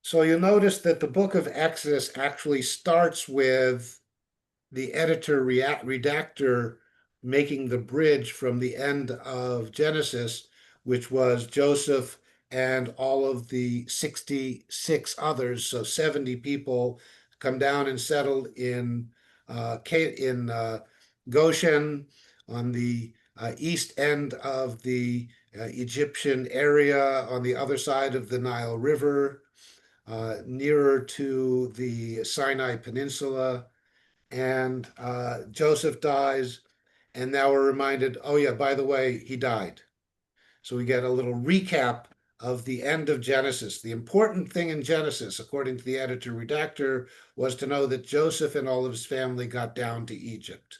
So you'll notice that the book of Exodus actually starts with the editor redactor making the bridge from the end of Genesis, which was Joseph and all of the 66 others, so 70 people come down and settled in Goshen on the east end of the Egyptian area on the other side of the Nile River, nearer to the Sinai Peninsula. And Joseph dies, and now we're reminded, oh yeah, by the way, he died. So we get a little recap of the end of Genesis. The important thing in Genesis, according to the editor redactor, was to know that Joseph and all of his family got down to Egypt.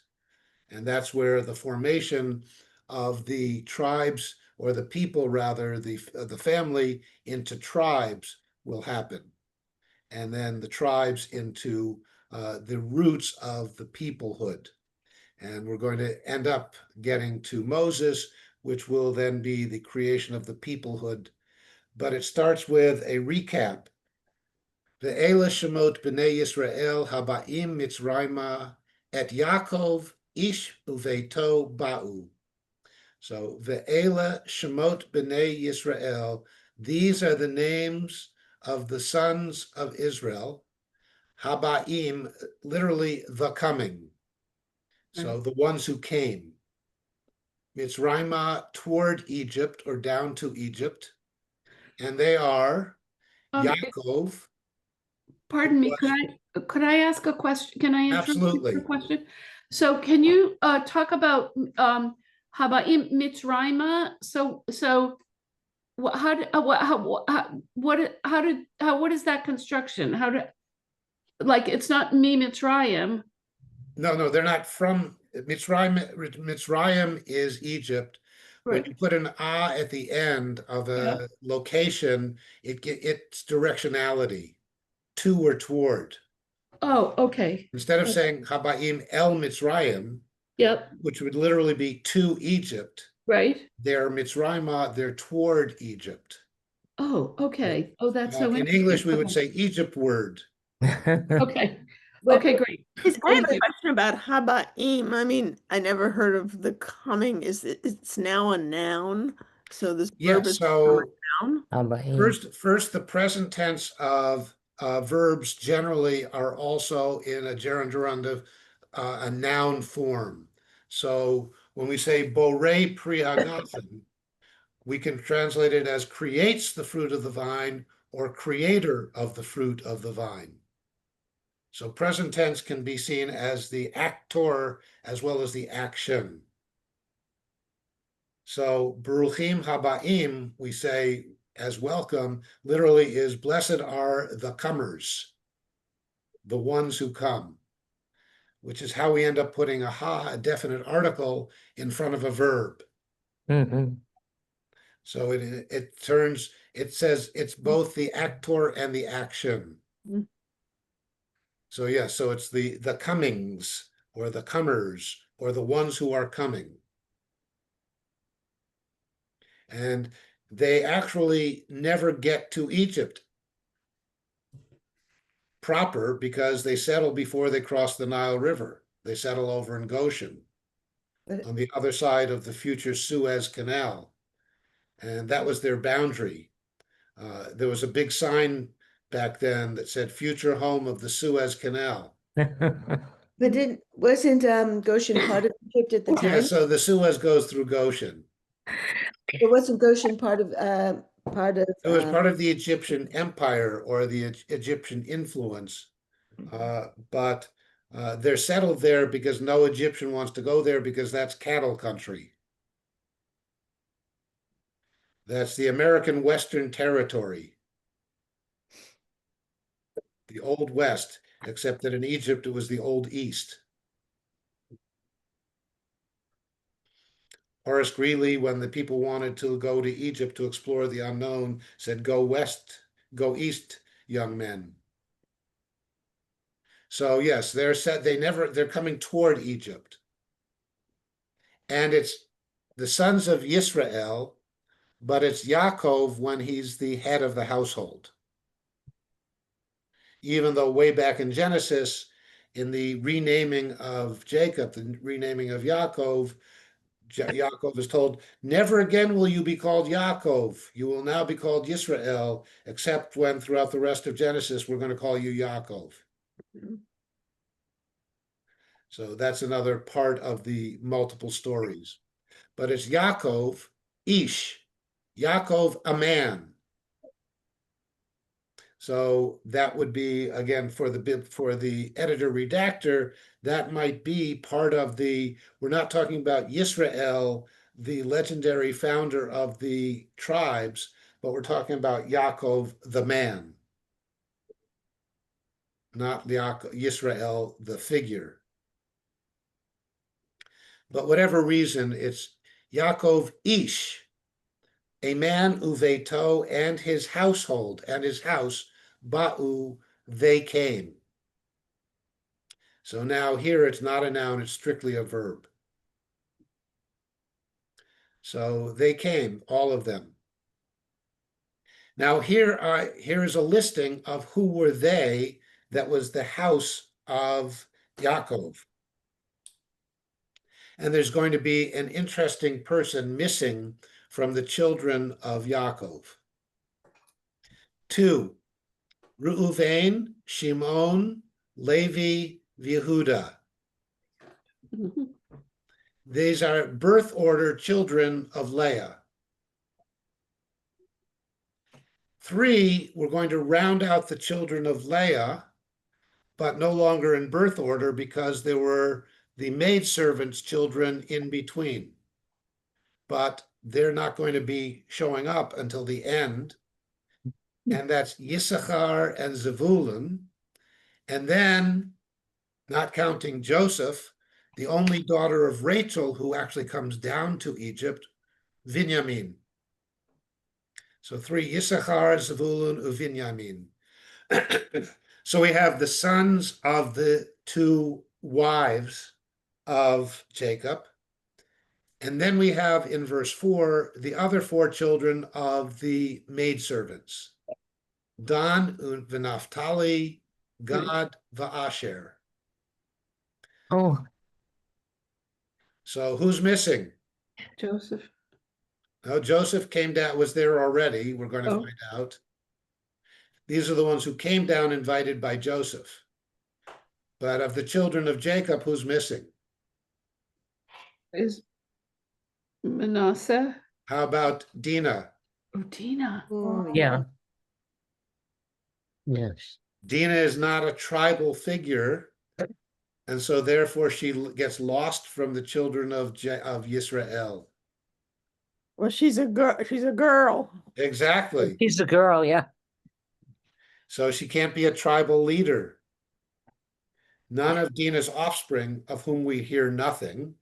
And that's where the formation of the tribes, or the people rather, the family into tribes will happen. And then the tribes into the roots of the peoplehood. And we're going to end up getting to Moses, which will then be the creation of the peoplehood. But it starts with a recap. Ve'ela shemot b'nei Yisrael haba'im Mitzrayma et Yaakov ish uveito ba'u. So ve'ela shemot b'nei Yisrael, these are the names of the sons of Israel. Haba'im, literally the coming. So the ones who came. Mitzrayma, toward Egypt or down to Egypt. And they are Yaakov. Pardon me, could I ask a question? Can I interrupt Absolutely. a question? So can you talk about Habaim Mitzrayma? What is that construction? It's not me Mitzrayim. No, they're not from Mitzrayim. Mitzrayim is Egypt. When you put an at the end of a location, it's directionality, to or toward. Oh, okay. Instead of saying Habaim el Mitzrayim, Yep. which would literally be to Egypt, right? They're Mitzrayim, they're toward Egypt. Oh, okay. Oh, that's so in English, we would say Egypt word. Okay. Okay, great. I have a question about Habaim. I mean, I never heard of the coming. It's now a noun? So this verb is so a noun? first, the present tense of verbs generally are also in a gerundive, a noun form. So when we say borei pri hagafen, we can translate it as creates the fruit of the vine or creator of the fruit of the vine. So present tense can be seen as the actor as well as the action. So Baruchim Habaim, we say as welcome, literally is blessed are the comers, the ones who come, which is how we end up putting a definite article, in front of a verb. Mm-hmm. So it says it's both the actor and the action. Mm. So yeah, so it's the comings or the comers or the ones who are coming. And they actually never get to Egypt proper because they settle before they cross the Nile River. They settle over in Goshen on the other side of the future Suez Canal. And that was their boundary. There was a big sign back then that said future home of the Suez Canal. But wasn't Goshen part of Egypt at the time? Yeah, so the Suez goes through Goshen. It wasn't Goshen part of It was part of the Egyptian empire or the Egyptian influence, but they're settled there because no Egyptian wants to go there because that's cattle country. That's the American Western Territory, the Old West, except that in Egypt it was the Old East. Horace Greeley, when the people wanted to go to Egypt to explore the unknown, said, "Go west, go east, young men." So yes, they're coming toward Egypt. And it's the sons of Yisrael, but it's Yaakov when he's the head of the household. even though way back in Genesis, in the renaming of Jacob, the renaming of Yaakov, Yaakov is told, never again will you be called Yaakov. You will now be called Yisrael, except when throughout the rest of Genesis, we're going to call you Yaakov. So that's another part of the multiple stories. But it's Yaakov, Ish, Yaakov, a man. So that would be, again, for the editor redactor, that might be part of the, we're not talking about Yisrael, the legendary founder of the tribes, but we're talking about Yaakov, the man, not Yisrael, the figure. But whatever reason, it's Yaakov Ish, a man uveto, and his household, and his house, ba'u, they came. So now here it's not a noun, it's strictly a verb. So they came, all of them. Now here is a listing of who were they that was the house of Yaakov. And there's going to be an interesting person missing from the children of Yaakov. 2, Reuven, Shimon, Levi, Yehuda. These are birth order children of Leah. 3, we're going to round out the children of Leah, but no longer in birth order because there were the maidservants' children in between. But they're not going to be showing up until the end. And that's Yissachar and Zevulun. And then, not counting Joseph, the only daughter of Rachel who actually comes down to Egypt, Binyamin. So 3, Yissachar, Zevulun, Binyamin. So we have the sons of the 2 wives of Jacob. And then we have in verse 4, the other 4 children of the maidservants. Dan, Naphtali, Gad, Asher. Oh, So who's missing? Joseph. No, Joseph came down, was there already. We're going to Oh. find out. These are the ones who came down invited by Joseph. But of the children of Jacob, who's missing? Is Manasseh? How about Dinah? Oh, Dina. Oh, yeah. Yes. Dinah is not a tribal figure, and so therefore she gets lost from the children of Yisrael. Well, she's a girl. She's a girl. Exactly. He's a girl, yeah. So she can't be a tribal leader. None of Dinah's offspring, of whom we hear nothing,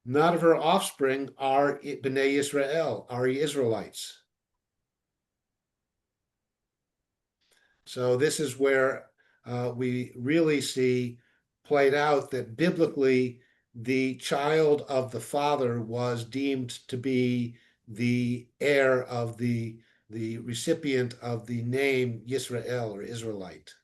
none of her offspring are Bnei Yisrael, are Israelites. So this is where we really see played out that biblically the child of the father was deemed to be the heir of the recipient of the name Yisrael or Israelite.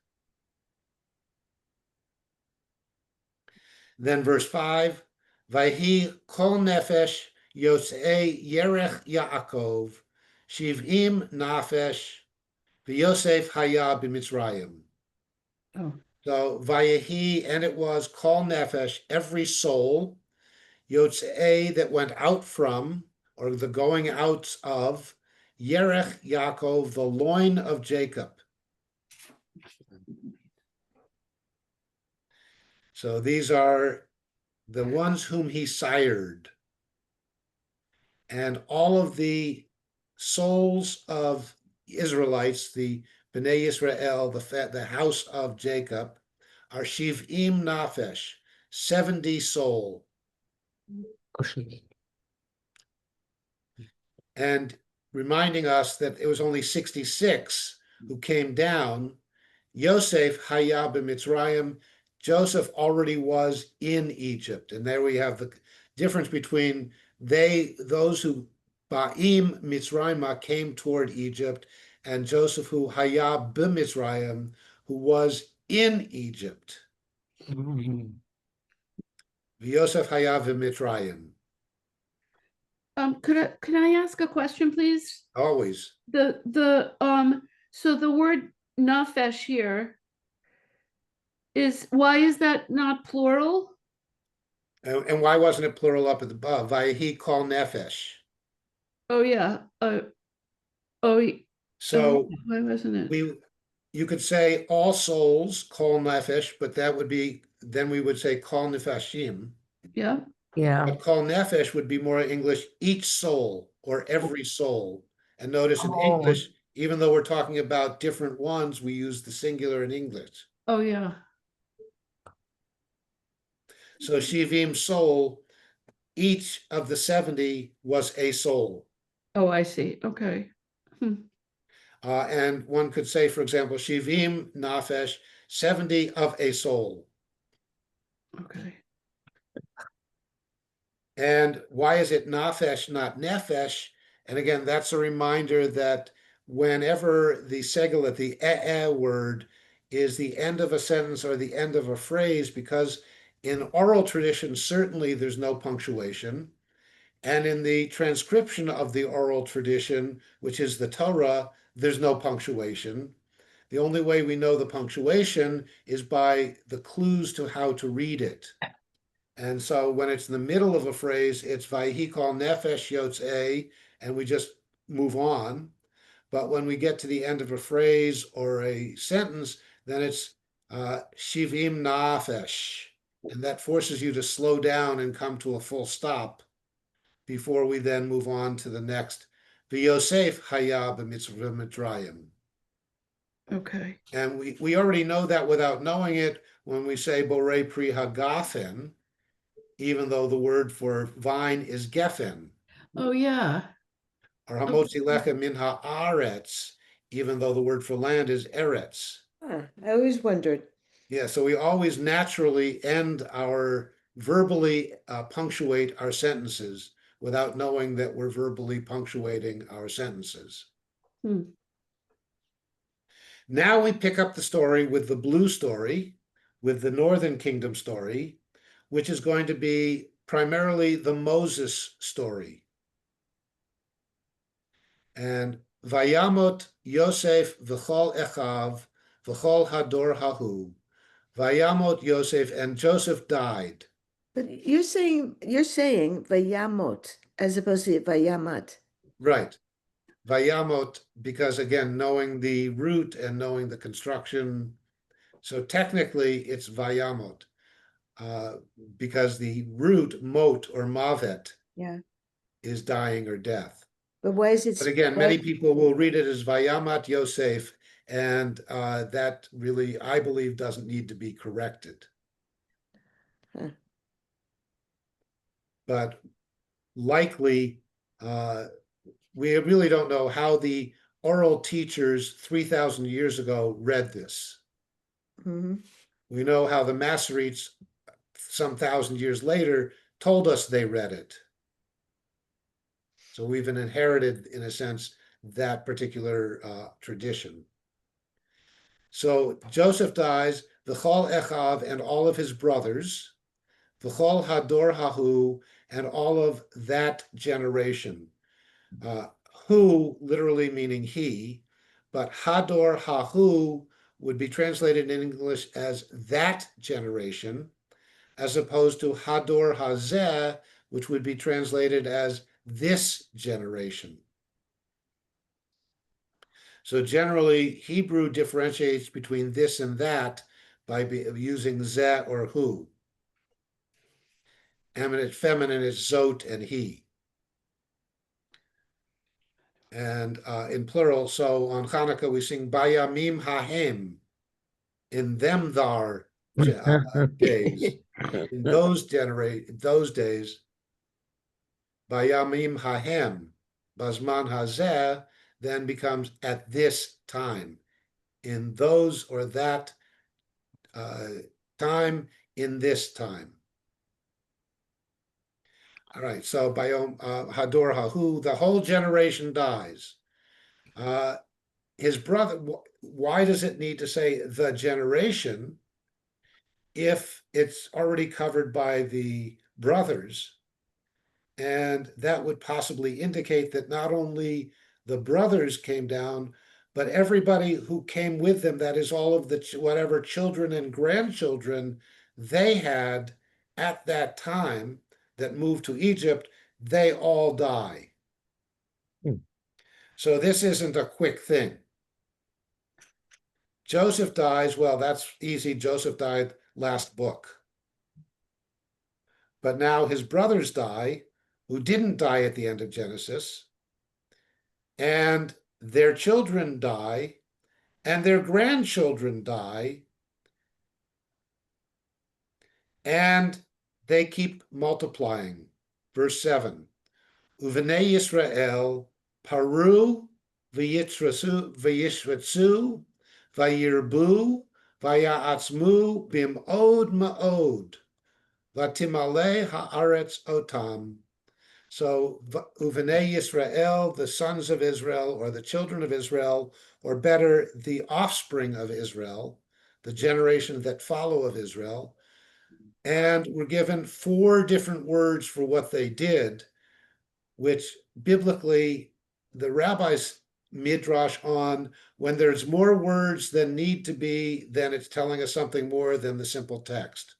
Then verse 5, Vayhi kol nefesh yotzei yerech Yaakov, shiv'im nafesh, v'Yosef haya b'Mitzrayim. Oh. So Vayehi, and it was kol nefesh, every soul, yotzei, that went out from, or the going out of, Yerech Yaakov, the loin of Jacob. So these are the ones whom he sired. And all of the souls of Israelites, the Bnei Yisrael, the house of Jacob, are Shiv'im Nafesh, 70 soul. And reminding us that it was only 66 who came down. Yosef haya b'Mitzrayim, Joseph already was in Egypt. And there we have the difference between those who Ba'im Mitzrayim came toward Egypt, and Joseph who haya b'Mitzrayim, who was in Egypt. Mhm. V'Yosef haya b'Mitzrayim. Can I ask a question, please? Always. So the word nafesh here why is that not plural? And why wasn't it plural up at the above? Vayehi kol nefesh. Oh, yeah. So Why wasn't it? you could say all souls kol nefesh, but that would be, then we would say kol nefashim. Yeah. Yeah. But kol nefesh would be more English, each soul or every soul. And notice in Oh. English, even though we're talking about different ones, we use the singular in English. Oh, yeah. So shivim soul, each of the 70 was a soul. Oh, I see. Okay. And one could say, for example, shivim nafesh, 70 of a soul. Okay. And why is it nafesh, not nefesh? And again, that's a reminder that whenever the segelet, the word, is the end of a sentence or the end of a phrase, because in oral tradition, certainly there's no punctuation. And in the transcription of the oral tradition, which is the Torah, there's no punctuation. The only way we know the punctuation is by the clues to how to read it. And so when it's in the middle of a phrase, it's Vayhi kol nefesh yotzei, and we just move on. But when we get to the end of a phrase or a sentence, then it's shivim nafesh. And that forces you to slow down and come to a full stop before we then move on to the next. V'Yosef haya b'Mitzrayim. Okay. And we already know that without knowing it when we say Borei Pri Hagafen, even though the word for vine is gefen, Oh, yeah. or Hamotzi Lechem min haaretz, even though the word for land is eretz. I always wondered. Yeah, so we always naturally verbally punctuate our sentences without knowing that we're verbally punctuating our sentences. Now we pick up the story with the blue story, with the Northern Kingdom story, which is going to be primarily the Moses story. And Vayamot Yosef v'chol echav v'chol hador hahu. Vayamot Yosef, and Joseph died. But you're saying vayamot as opposed to vayamat. Right. Vayamot, because again, knowing the root and knowing the construction. So technically it's Vayamot, because the root mot or mavet Yeah. is dying or death. But why is it? But again, many people will read it as Vayamat Yosef, and that really, I believe, doesn't need to be corrected. Huh. But likely, we really don't know how the oral teachers 3,000 years ago read this. Mm-hmm. We know how the Masoretes, some 1,000 years later, told us they read it. So we've inherited, in a sense, that particular tradition. So Joseph dies, v'chol echav, and all of his brothers, v'chol hador hahu, and all of that generation. Who literally meaning he, but hador hahu would be translated in English as that generation, as opposed to hador hazeh, which would be translated as this generation. So generally, Hebrew differentiates between this and that by using ze or who. Eminent feminine is zot and he. And in plural, so on Hanukkah we sing Bayamim Hahem, in them thar days. In those days, Bayamim Hahem, Bazman Hazeh, then becomes at this time. In those or that time, in this time. All right, so Bayom Hador Hahu, the whole generation dies. his brother, why does it need to say the generation if it's already covered by the brothers? And that would possibly indicate that not only the brothers came down, but everybody who came with them, that is all of the whatever children and grandchildren they had at that time that moved to Egypt, they all die. Hmm. So this isn't a quick thing. Joseph dies, well, that's easy. Joseph died last book. But now his brothers die, who didn't die at the end of Genesis, and their children die, and their grandchildren die, and they keep multiplying. Verse 7, Uvenei Yisrael paru v'yitzratzu v'yirbu v'ya'atzmu bim'od ma'od v'timale ha'aretz otam. So Uvenei Yisrael, the sons of Israel, or the children of Israel, or better, the offspring of Israel, the generation that follow of Israel. And we're given 4 different words for what they did, which biblically the rabbis midrash on when there's more words than need to be, then it's telling us something more than the simple text.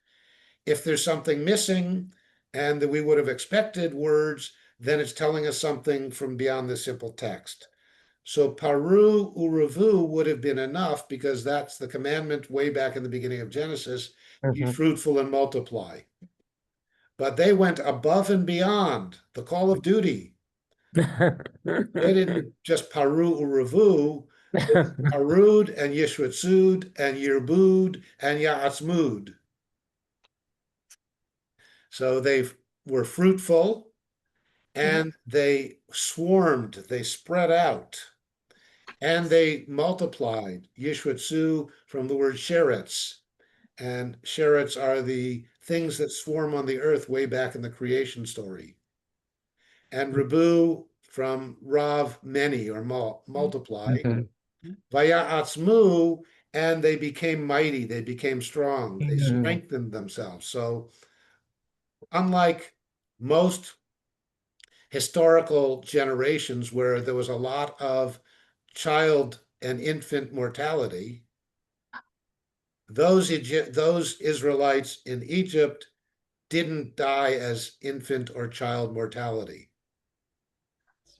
If there's something missing and that we would have expected words, then it's telling us something from beyond the simple text. So paru uravu would have been enough because that's the commandment way back in the beginning of Genesis, be fruitful and multiply. But they went above and beyond the call of duty. They didn't just paru uravu, parud and yishratsud and yirbud and ya'atzmud. So they were fruitful and they swarmed, they spread out, and they multiplied. Yishratsu from the word sheretz. And sheretz are the things that swarm on the earth way back in the creation story. And Rabu from Rav, many or multiply. Vaya'atzmu, and they became mighty, they became strong, they strengthened themselves. So unlike most historical generations where there was a lot of child and infant mortality, those Israelites in Egypt didn't die as infant or child mortality.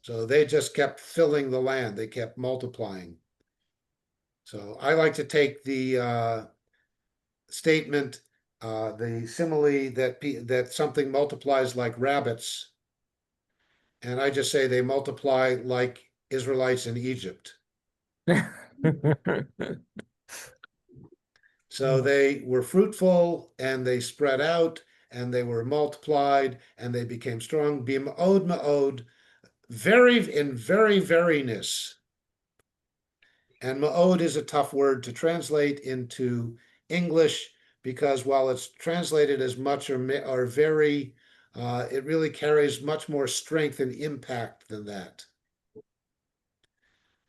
So they just kept filling the land, they kept multiplying. So I like to take the statement, the simile that something multiplies like rabbits, and I just say they multiply like Israelites in Egypt. So they were fruitful and they spread out and they were multiplied and they became strong. Bim'od ma'od, very in very veryness. And ma'od is a tough word to translate into English because while it's translated as much or very, it really carries much more strength and impact than that.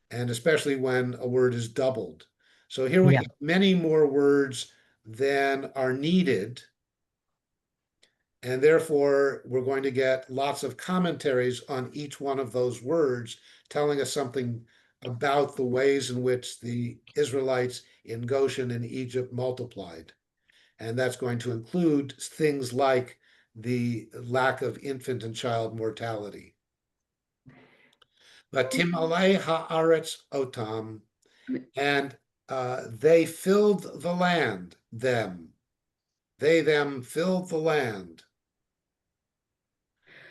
And especially when a word is doubled. So here we have many more words than are needed. And therefore, we're going to get lots of commentaries on each one of those words, telling us something about the ways in which the Israelites in Goshen and Egypt multiplied. And that's going to include things like the lack of infant and child mortality. Vatimale haaretz otam, and they filled the land, them. They, them filled the land.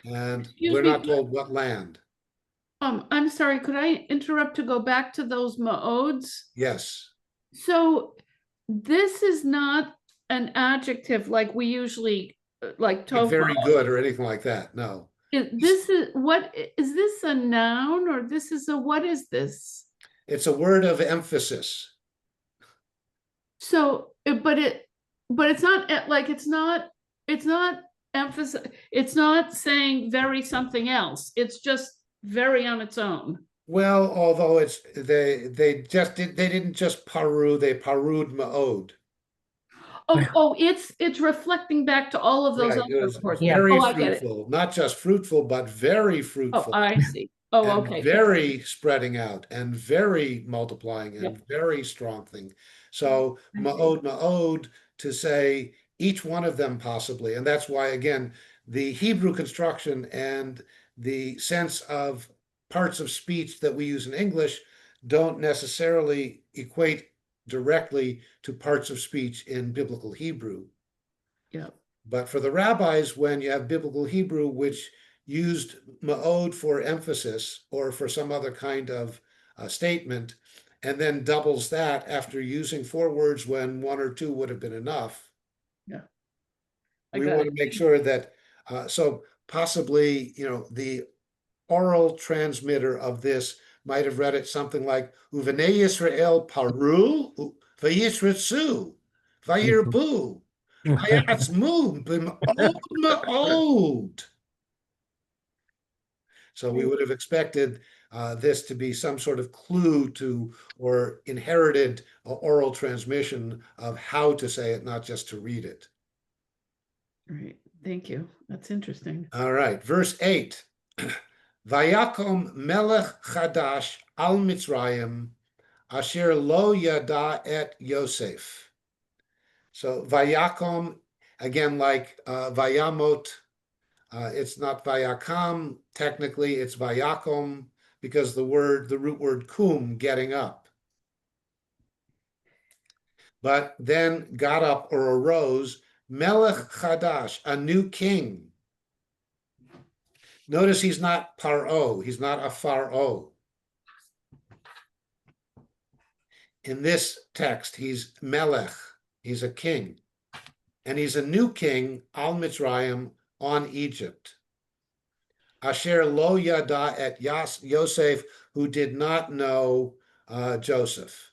And we're not told what land. I'm sorry, could I interrupt to go back to those ma'ods? Yes. So this is not an adjective like we usually like tova. Very good or anything like that. No. This is what is this a noun or this is a what is this? It's a word of emphasis. So, but it's not like it's not emphasis. It's not saying very something else. It's just very on its own. Well, although they didn't just paru, they parud ma'od. Oh, it's reflecting back to all of those Right, other it was reports. Yeah. very Oh, I get it. fruitful, not just fruitful, but very Oh, fruitful. I see. Oh, And okay. very spreading out and very multiplying Yep. and very strong thing. So I see. ma'od to say each one of them possibly. And that's why, again, the Hebrew construction and the sense of parts of speech that we use in English don't necessarily equate directly to parts of speech in biblical Hebrew. Yeah. But for the rabbis, when you have biblical Hebrew, which used ma'od for emphasis or for some other kind of statement, and then doubles that after using 4 words when 1 or 2 would have been enough, Yeah. I we got want it. to make sure that, so possibly, the oral transmitter of this might have read it something like, Uvenei Yisrael paru, vayisritzu, vayirbu. Hayatzmu b'ma'od ma'od. So we would have expected this to be some sort of clue to or inherited oral transmission of how to say it, not just to read it. Right. Thank you. That's interesting. All right, verse 8. Vayakom melech chadash al Mitzrayim asher lo yada et Yosef. So Vayakom, again, like Vayamot, it's not Vayakam, technically it's Vayakom, because the root word kum, getting up. But then got up or arose, Melech Chadash, a new king. Notice he's not Paro, he's not a Pharaoh. In this text, he's Melech, he's a king. And he's a new king, Al Mitzrayim, on Egypt. Asher lo yada et Yosef, who did not know Joseph.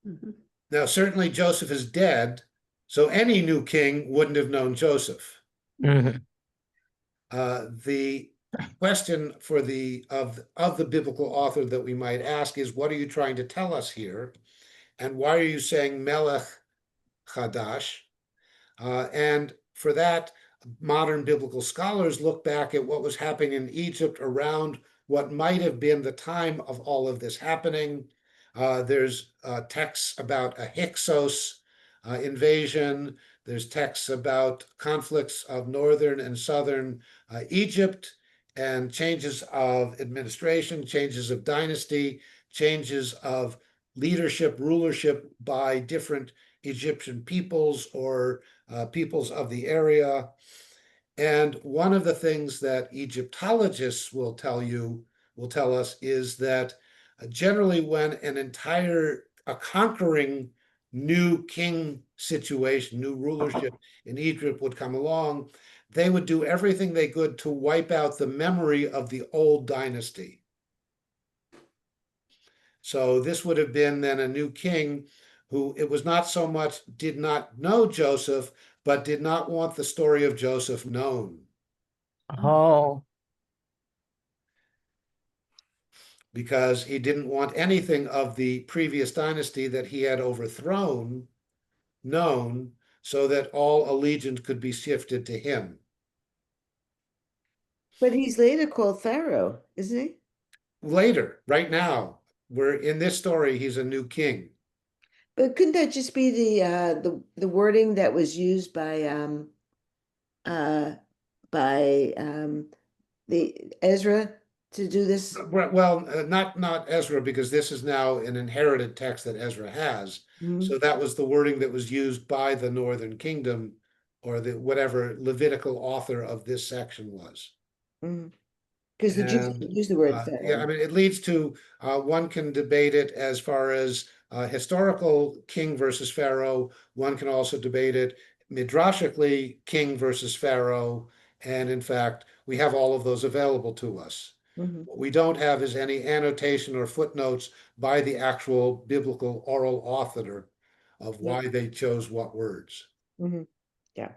Mhm. Now, certainly Joseph is dead, so any new king wouldn't have known Joseph. Mhm. The question for of the biblical author that we might ask is, what are you trying to tell us here? And why are you saying Melech Chadash? And for that, modern biblical scholars look back at what was happening in Egypt around what might have been the time of all of this happening. There's texts about a Hyksos invasion. There's texts about conflicts of northern and southern Egypt and changes of administration, changes of dynasty, changes of leadership, rulership by different Egyptian peoples or peoples of the area. And one of the things that Egyptologists will tell us, is that generally when a conquering new king situation, new rulership in Egypt would come along, they would do everything they could to wipe out the memory of the old dynasty. So this would have been then a new king who, it was not so much did not know Joseph, but did not want the story of Joseph known, Oh, because he didn't want anything of the previous dynasty that he had overthrown known, so that all allegiance could be shifted to him. But he's later called Pharaoh, isn't he? Later, right now, we're in this story, he's a new king. But couldn't that just be the wording that was used uh by the Ezra to do this? Well, not Ezra, because this is now an inherited text that Ezra has. Mhm. So that was the wording that was used by the Northern Kingdom, or the whatever Levitical author of this section was. Because the Jews And didn't use the word yeah, I Pharaoh. mean, it leads to one can debate it as far as historical king versus Pharaoh. One can also debate it midrashically, king versus Pharaoh. And in fact, we have all of those available to us. Mhm. What we don't have is any annotation or footnotes by the actual biblical oral author of why they chose what words. Mhm. Yeah.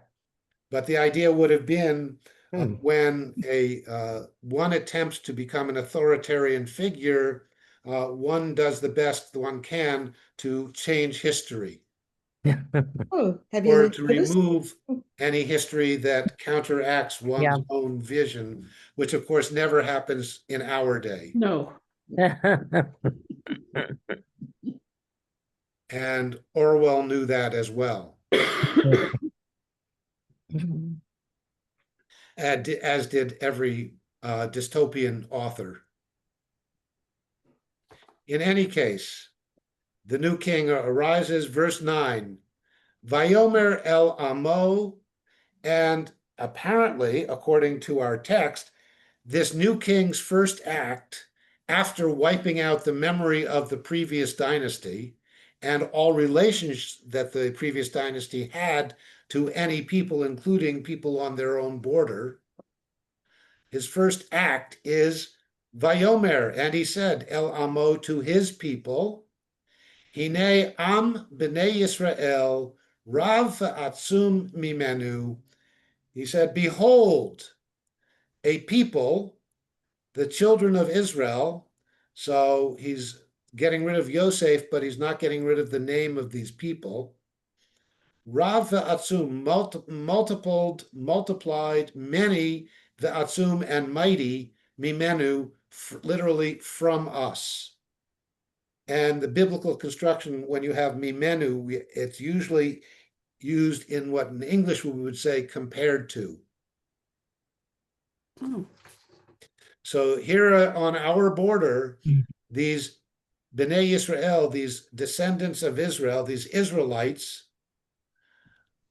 But the idea would have been Hmm. when one attempts to become an authoritarian figure, one does the best one can to change history Oh, have you or lived to with us? remove any history that counteracts one's Yeah. own vision, which of course never happens in our day. No. And Orwell knew that as well, as did every dystopian author. In any case, the new king arises, verse 9, Vayomer el Amo, and apparently, according to our text, this new king's first act, after wiping out the memory of the previous dynasty and all relations that the previous dynasty had to any people, including people on their own border, his first act is Vayomer, and he said, El Amo, to his people, Hine Am B'nei Yisrael, Rav Atzum Mimenu. He said, behold, a people, the children of Israel. So he's getting rid of Yosef, but he's not getting rid of the name of these people. Rav Atzum, multiplied, many, the Atzum, and mighty, Mimenu, literally from us. And the biblical construction, when you have Mimenu, it's usually used in what in English we would say compared to. Oh. So here on our border, these Bnei Yisrael, these descendants of Israel, these Israelites,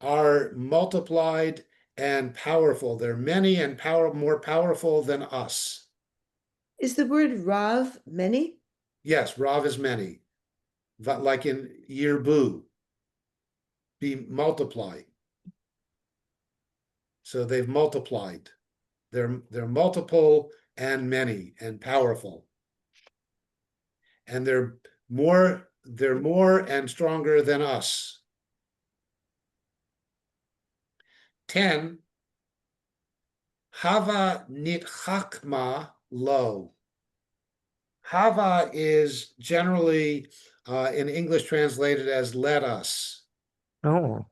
are multiplied and powerful. They're many and more powerful than us. Is the word Rav many? Yes, Rav is many, but like in Yirbu, be multiplied. So they've multiplied. They're multiple and many and powerful. And they're more and stronger than us. 10, Hava nitchakma lo. Hava is generally in English translated as let us. Oh.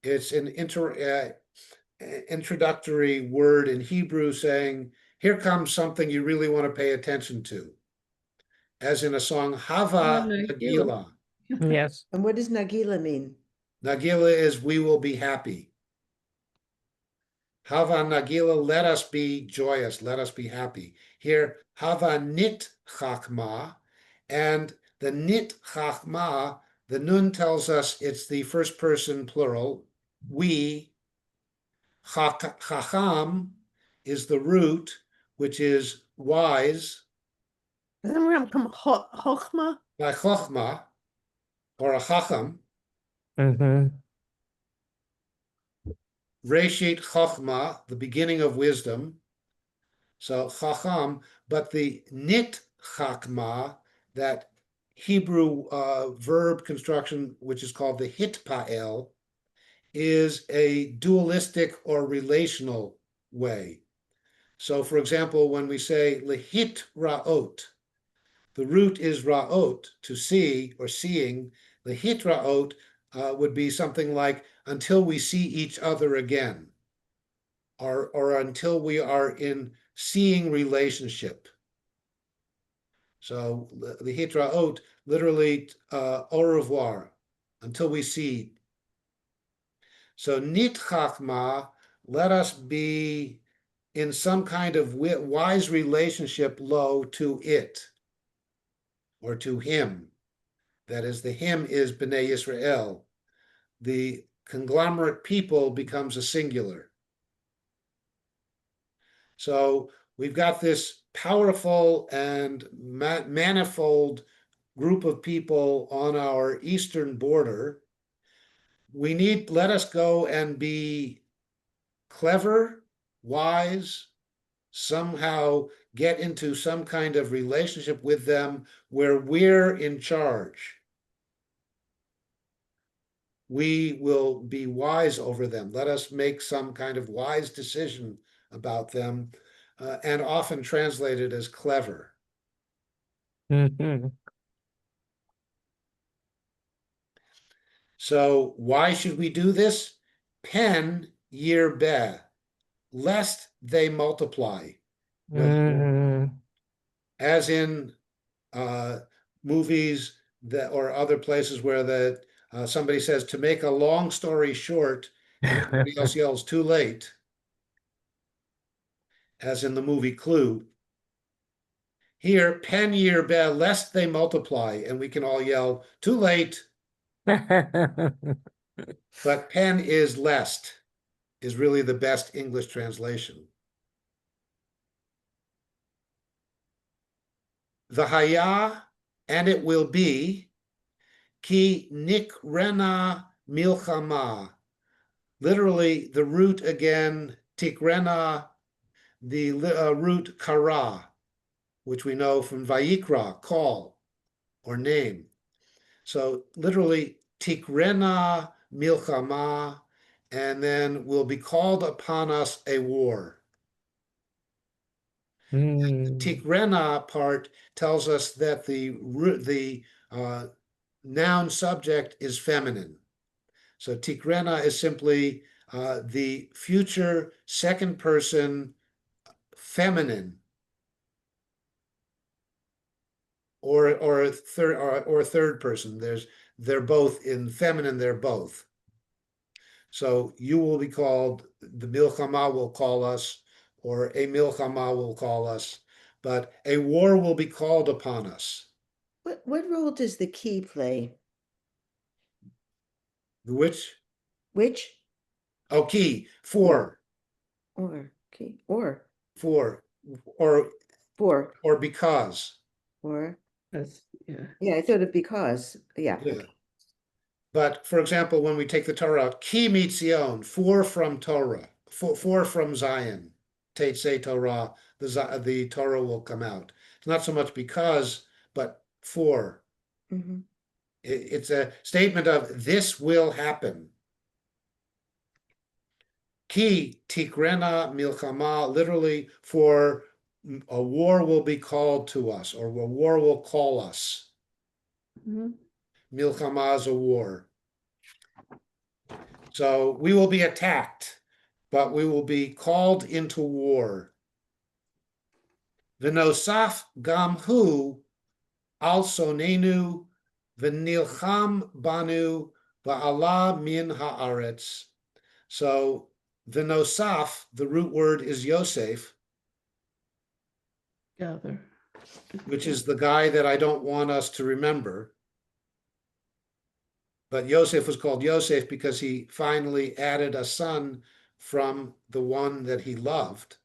It's an introductory word in Hebrew saying, here comes something you really want to pay attention to. As in a song, Hava Nagila. Yes. And what does Nagila mean? Nagila is we will be happy. Hava Nagila, let us be joyous, let us be happy. Here, Hava Nit Chachma, and the Nit Chachma, the Nun tells us it's the first person plural. We, Chacham is the root, which is wise, And then we're gonna come Chochma. by Chochma, or a Chacham. Mm-hmm. Reshit Chochma, the beginning of wisdom. So Chacham, but the Nit Chachma, that Hebrew verb construction, which is called the Hitpael, is a dualistic or relational way. So, for example, when we say Lehit Ra'ot, the root is Ra'ot, to see or seeing. Lehit Ra'ot would be something like until we see each other again, or until we are in seeing relationship. So the hitraot, literally au revoir, until we see. So nit chachma, let us be in some kind of wise relationship low to it, or to him. That is, the him is Bnei Yisrael. The conglomerate people becomes a singular. So we've got this powerful and manifold group of people on our eastern border. Let us go and be clever, wise, somehow get into some kind of relationship with them where we're in charge. we will be wise over them. Let us make some kind of wise decision about them, and often translated as clever. Mhm. So why should we do this? Pen yirbe, lest they multiply. Mhm. As in movies that or other places where somebody says, to make a long story short, and everybody else yells too late, as in the movie Clue. Here, pen yirbe, lest they multiply, and we can all yell too late, but pen is lest is really the best English translation. The haya, and it will be, ki nikrena milchama. Literally, the root again, tikrena, the root kara, which we know from vayikra, call or name. So literally, tikrena milchama, and then will be called upon us a war. The tikrena part tells us that the noun subject is feminine. So tikrena is simply the future second person feminine, or third person. They're both in feminine. They're both. So you will be called, the milchama will call us, or a milchama will call us, but a war will be called upon us. What role does the key play? Which, Which key, for, or key or for, or for or because. or That's, yeah. yeah, I thought of because. Yeah. Yeah. But for example, when we take the Torah out, ki mitzion, for from Torah, for from Zion, say Torah, the Torah will come out. It's not so much because, but for. Mhm. It's a statement of this will happen. Ki tikrena milchama, literally, for a war will be called to us, or a war will call us. Mhm. Milchama is a war. So we will be attacked, but we will be called into war. V'nosaf gam hu al sonenu v'nilcham banu v'ala min haaretz. So v'nosaf, the root word is Yosef, Gather. which is the guy that I don't want us to remember. But Yosef was called Yosef because he finally added a son from the one that he loved.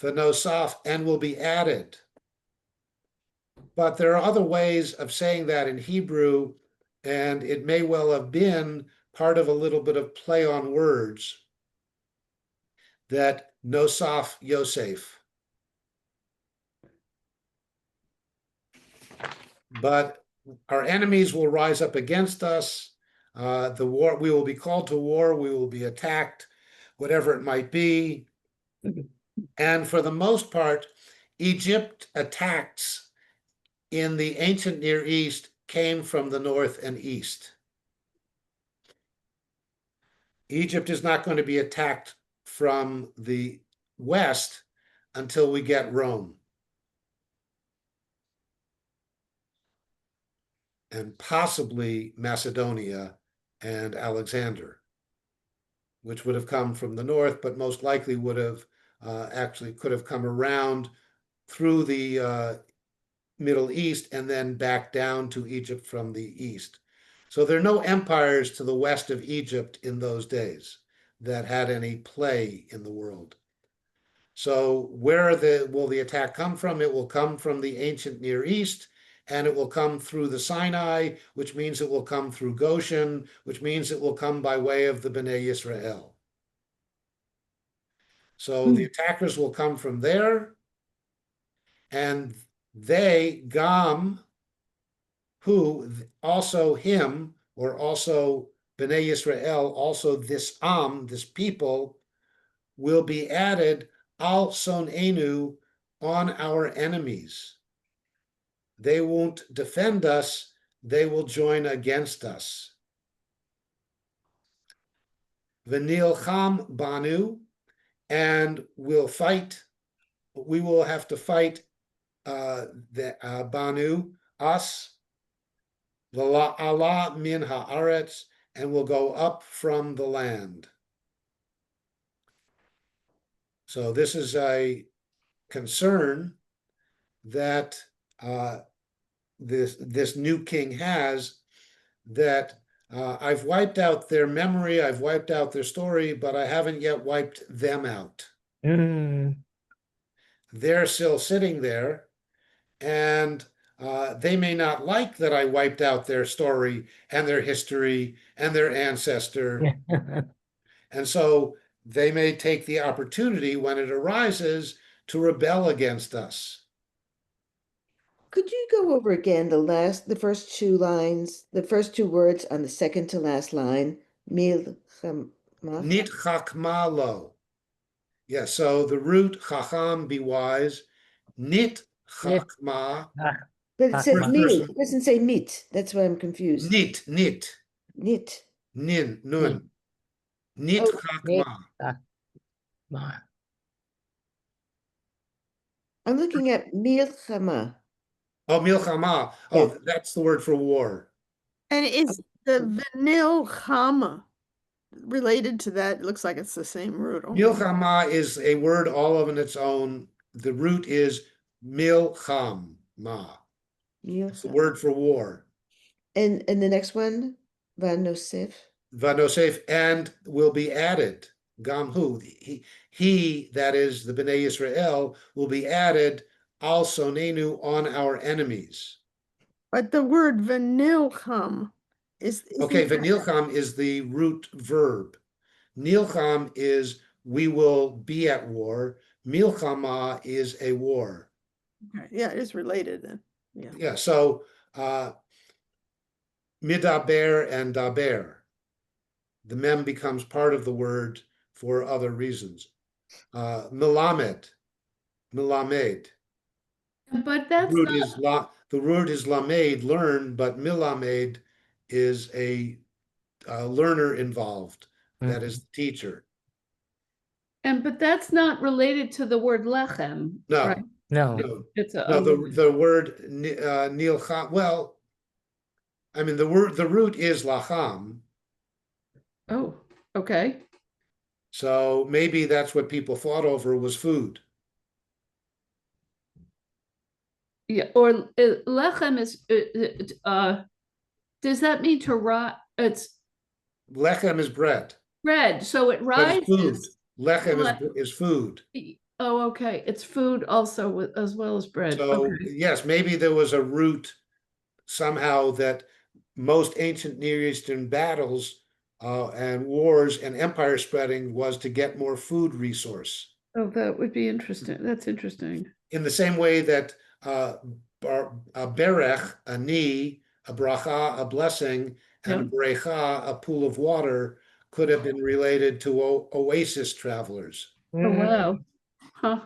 V'nosaf, and will be added. But there are other ways of saying that in Hebrew, and it may well have been part of a little bit of play on words, that Nosaf Yosef. But our enemies will rise up against us. The war, we will be called to war, we will be attacked, whatever it might be. And for the most part, Egypt attacks in the ancient Near East came from the north and east. Egypt is not going to be attacked from the west until we get Rome. And possibly Macedonia and Alexander, which would have come from the north, but most likely would have actually could have come around through the Middle East and then back down to Egypt from the east. So there are no empires to the west of Egypt in those days that had any play in the world. So where will the attack come from? It will come from the ancient Near East, and it will come through the Sinai, which means it will come through Goshen, which means it will come by way of the Bnei Yisrael. So the attackers will come from there, and they, Gam, who, also him, or also Bnei Yisrael, also this this people, will be added al sonenu, on our enemies. They won't defend us, they will join against us. V'nilcham banu, and we'll fight, we will have to fight the banu, us, v'la'ala min haaretz, and will go up from the land. So this is a concern that this new king has, that I've wiped out their memory, I've wiped out their story, but I haven't yet wiped them out. They're still sitting there, and they may not like that I wiped out their story and their history and their ancestor. And so they may take the opportunity when it arises to rebel against us. Could you go over again the first two lines, the first two words on the second to last line? Milchama. Nit chakma lo. Yeah, so the root chacham, be wise. Nit chakma. But it says First mit, person. it doesn't say mit. That's why I'm confused. Nit. Nit. Nun. Nit Oh, chakma. I'm looking at milchama. Oh, milchama. Oh, that's the word for war. And is the Vanilchama related to that? It looks like it's the same root. only- Milchama is a word all of its own. The root is milchama. It's the Milchama. word for war. And the next one, vanosef. Vanosef, and will be added. Gamhu, he, that is the Bnei Yisrael, will be added al sonenu, on our enemies. But the word Vanilcham is Okay, isn't that- v'nilcham is the root verb. Nilcham is we will be at war. Milchama is a war. okay, yeah, it is related then. Yeah. Yeah, so midaber and daber. The mem becomes part of the word for other reasons. Milamed. But that's not, The root is lamed, learn, but milamed is a learner involved. That is the teacher. but that's not related to the word lechem, No, right? no, It's no. The word nilcham. Well, I mean the root is lacham. oh, okay. So maybe that's what people fought over was food. Yeah, or lechem is does that mean to rot? It's Lechem is bread, bread, so it but it's food. rises. Lechem is food. Oh, okay. It's food also as well as bread. So Okay. yes, maybe there was a root somehow that most ancient Near Eastern battles and wars and empire spreading was to get more food resource. Oh, that would be interesting. That's interesting. In the same way that a berech, a knee, a bracha, a blessing, and a brecha, a pool of water, could have been related to oasis travelers. Oh, wow. Huh.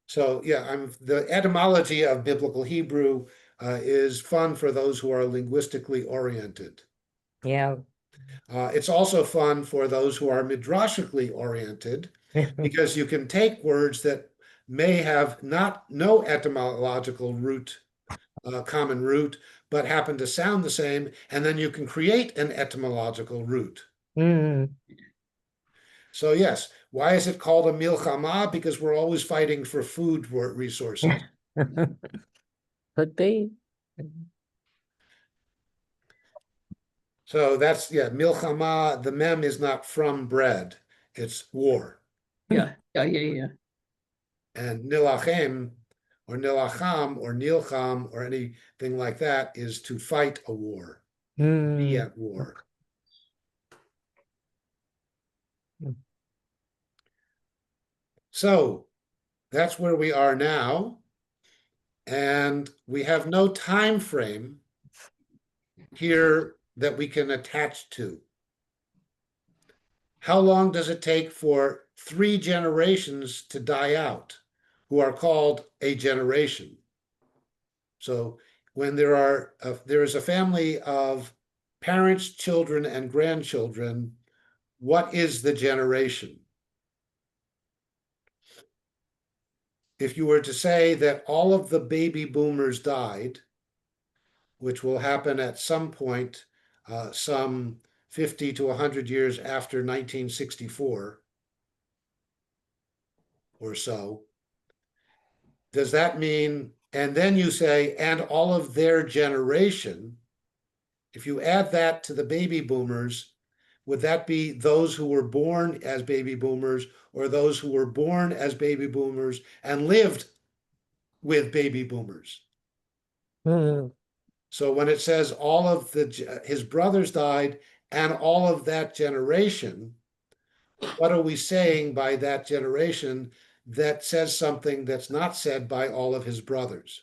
So yeah, the etymology of biblical Hebrew is fun for those who are linguistically oriented. Yeah. It's also fun for those who are midrashically oriented, because you can take words that may have no etymological root, common root, but happen to sound the same, and then you can create an etymological root. So yes, why is it called a milchama? Because we're always fighting for food resources. Could be. So that's, yeah, milchama, the mem is not from bread, it's war. Yeah. Yeah. And nilachem or nilacham or nilcham or anything like that is to fight a war, be at war. So that's where we are now. And we have no time frame here that we can attach to. How long does it take for 3 generations to die out, who are called a generation? So when there is a family of parents, children, and grandchildren, what is the generation? If you were to say that all of the baby boomers died, which will happen at some point, some 50 to 100 years after 1964 or so, does that mean, and then you say, and all of their generation, if you add that to the baby boomers, would that be those who were born as baby boomers or those who were born as baby boomers and lived with baby boomers? Hmm. So when it says all of his brothers died and all of that generation, what are we saying by that generation that says something that's not said by all of his brothers?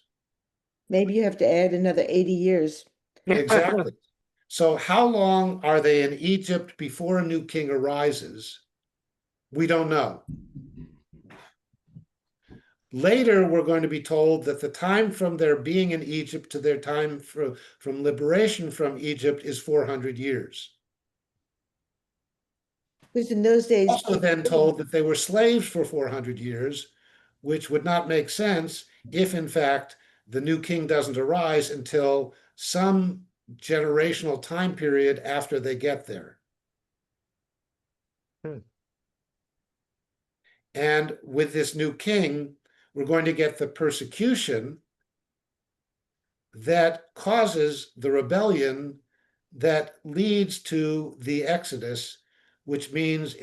Maybe you have to add another 80 years. Exactly. So how long are they in Egypt before a new king arises? We don't know. Later, we're going to be told that the time from their being in Egypt to their time from liberation from Egypt is 400 years. Because in those days, Also then told that they were slaves for 400 years, which would not make sense if, in fact, the new king doesn't arise until some generational time period after they get there. Hmm. And with this new king, we're going to get the persecution that causes the rebellion that leads to the Exodus, which means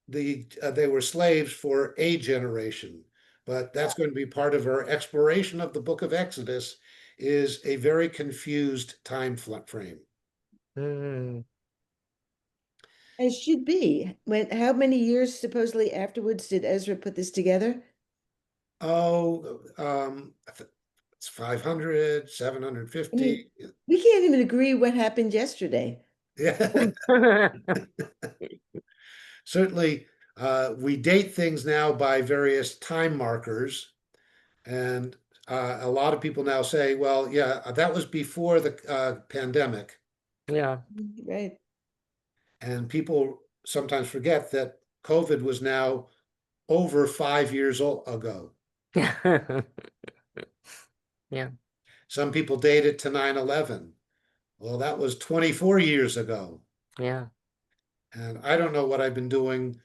they were slaves for a generation. But that's going to be part of our exploration of the book of Exodus, is a very confused time frame. Hmm. as should be. How many years supposedly afterwards did Ezra put this together? Oh, it's 500, I 750. mean, we can't even agree what happened yesterday. Yeah. Certainly, we date things now by various time markers. And a lot of people now say, well, yeah, that was before the pandemic. Yeah. Right. And people sometimes forget that COVID was now over 5 years ago. Yeah. Some people date it to 9/11. Well, that was 24 years ago. Yeah. And I don't know what I've been doing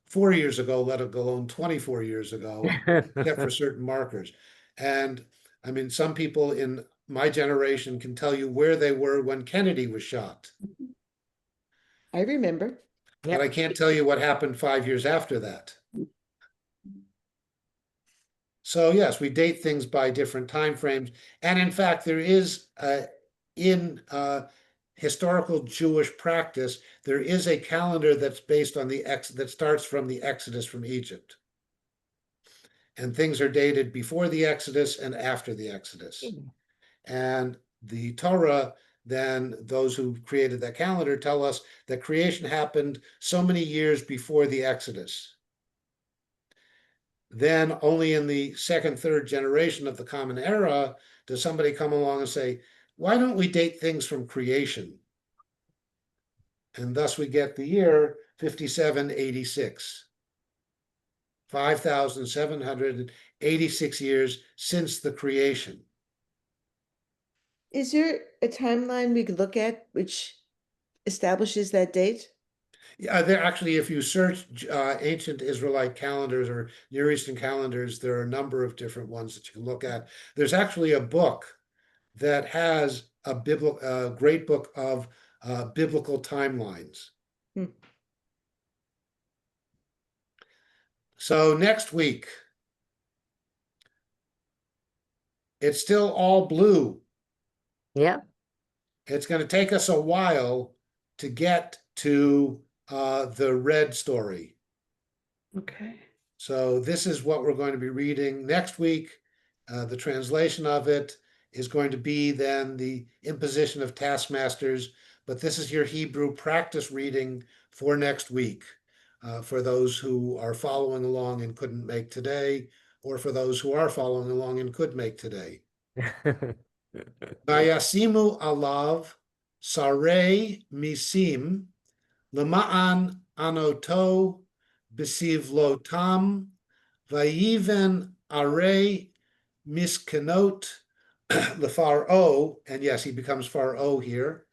4 years ago, let alone 24 years ago, except for certain markers. And I mean, some people in my generation can tell you where they were when Kennedy was shot, I remember. but I can't tell you what happened 5 years after that. So yes, we date things by different time frames. And in fact, there is in historical Jewish practice, there is a calendar that's based on that starts from the Exodus from Egypt. And things are dated before the Exodus and after the Exodus. And the Torah, then those who created that calendar tell us that creation happened so many years before the Exodus. Then only in the second, third generation of the Common Era does somebody come along and say, why don't we date things from creation? And thus we get the year 5786. 5,786 years since the creation. Is there a timeline we could look at which establishes that date? Yeah, there actually, if you search ancient Israelite calendars or Near Eastern calendars, there are a number of different ones that you can look at. There's actually a book that has a great book of biblical timelines. Hmm. So next week, it's still all blue. Yeah. It's going to take us a while to get to the red story. Okay. So this is what we're going to be reading next week. The translation of it is going to be then the imposition of taskmasters but this is your Hebrew practice reading for next week, for those who are following along and couldn't make today, or for those who are following along and could make today. Vayasimu alav sarei misim lema'an anoto besivlotam vayiven arei miskenot lefaro, and yes, he becomes Pharaoh here,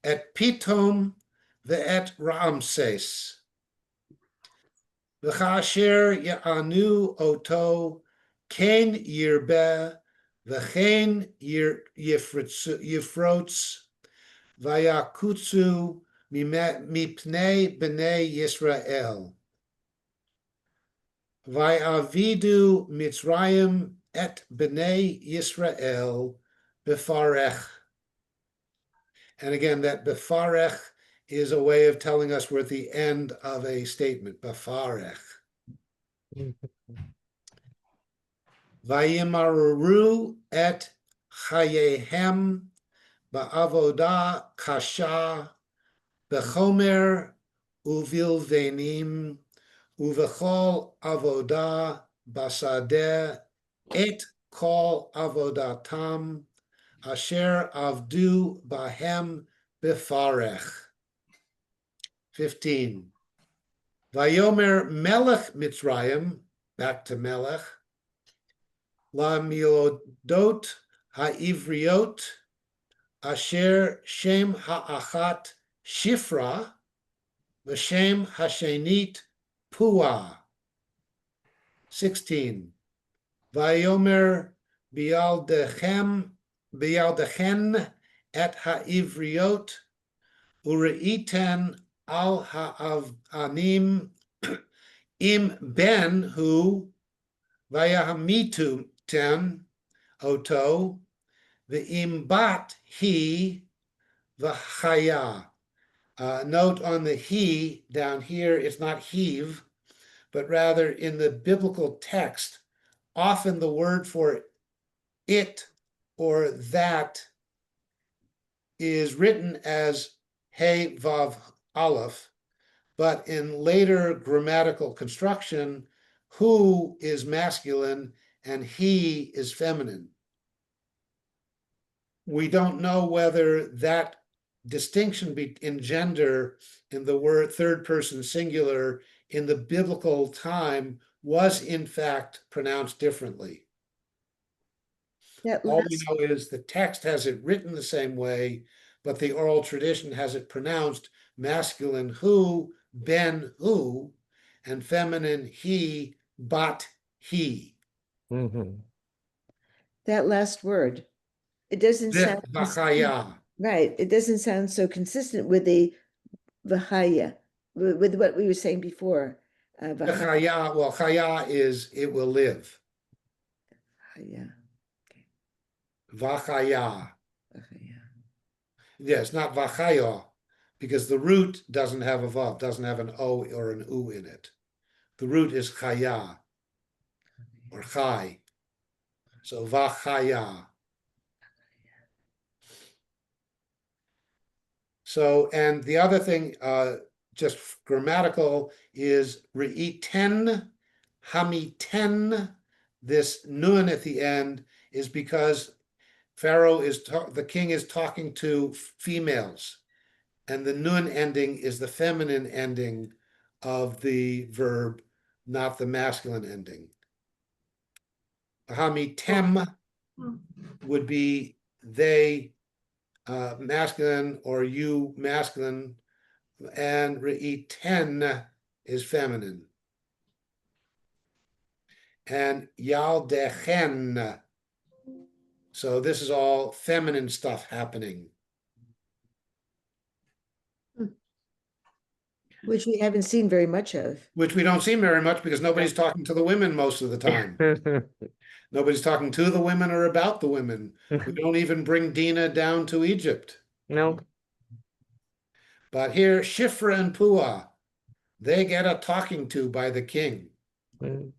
et pitom ve'et Ramses. V'chasher ya'anu oto ken yirbeh v'chen yifrotz vayakutsu mipnei b'nei Yisrael. Vayavidu Mitzrayim et b'nei Yisrael befarech. And again, that befarech is a way of telling us we're at the end of a statement, befarech. Vayimaru et chayehem ba'avoda kasha bechomer uvilvenim uvechol avoda basadeh et kol avodatam asher avdu bahem befarech. 15. Vayomer melech Mitzrayim, back to melech, la milodot ha'ivriot asher shem ha'achat shifra v'shem ha'shenit pua. 16. Vayomer bialdechem et ha'ivriot ureiten al ha'anim im ben hu vayahamitu ten oto ve'im bat he v'chaya. Note on the he down here, it's not heave, but rather in the biblical text, often the word for it or that is written as He Vav Aleph, but in later grammatical construction, who is masculine and he is feminine. We don't know whether that distinction in gender in the word third person singular in the biblical time was in fact pronounced differently. That All we last, know is the text has it written the same way, but the oral tradition has it pronounced masculine who, ben who, and feminine he, bat he. Mhm. that last word, it doesn't sound V'chaya. right. It doesn't sound so consistent with the v'chaya, with what we were saying before. V'chaya, well, chaya is it will live. V'chaya, V'chaya. v'chaya. Yes, not v'chaya, because the root doesn't have a vav, doesn't have an o or an u in it. The root is chaya or chai. So v'chaya. So, and the other thing, just grammatical, is re'iten, hamiten. This nun at the end is because Pharaoh is, the king is talking to females, and the nun ending is the feminine ending of the verb, not the masculine ending. Hamitem would be they masculine or you masculine, and re'iten is feminine. And yaldechen. So this is all feminine stuff happening. Which we haven't seen very much of. Which we don't see very much because nobody's talking to the women most of the time. Nobody's talking to the women or about the women. We don't even bring Dinah down to Egypt. No. But here, Shifra and Pua, they get a talking to by the king. Mm.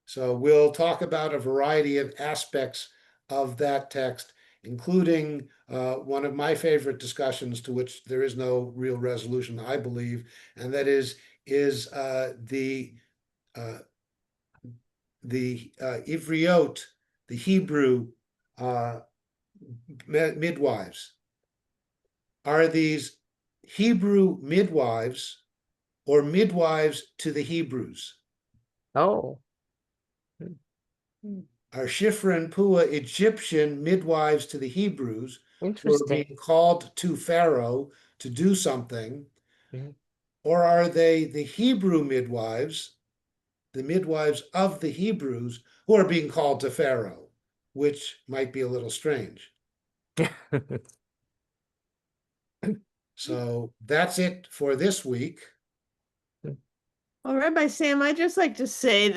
So we'll talk about a variety of aspects of that text including one of my favorite discussions to which there is no real resolution, I believe, and that is the Ivriot, the Hebrew midwives. Are these Hebrew midwives or midwives to the Hebrews? Oh, Are Shifra and Pua Egyptian midwives to the Hebrews who are interesting. being called to Pharaoh to do something? Mhm. Or are they the Hebrew midwives, the midwives of the Hebrews who are being called to Pharaoh, which might be a little strange. So that's it for this week. Well, Rabbi Sam, I'd just like to say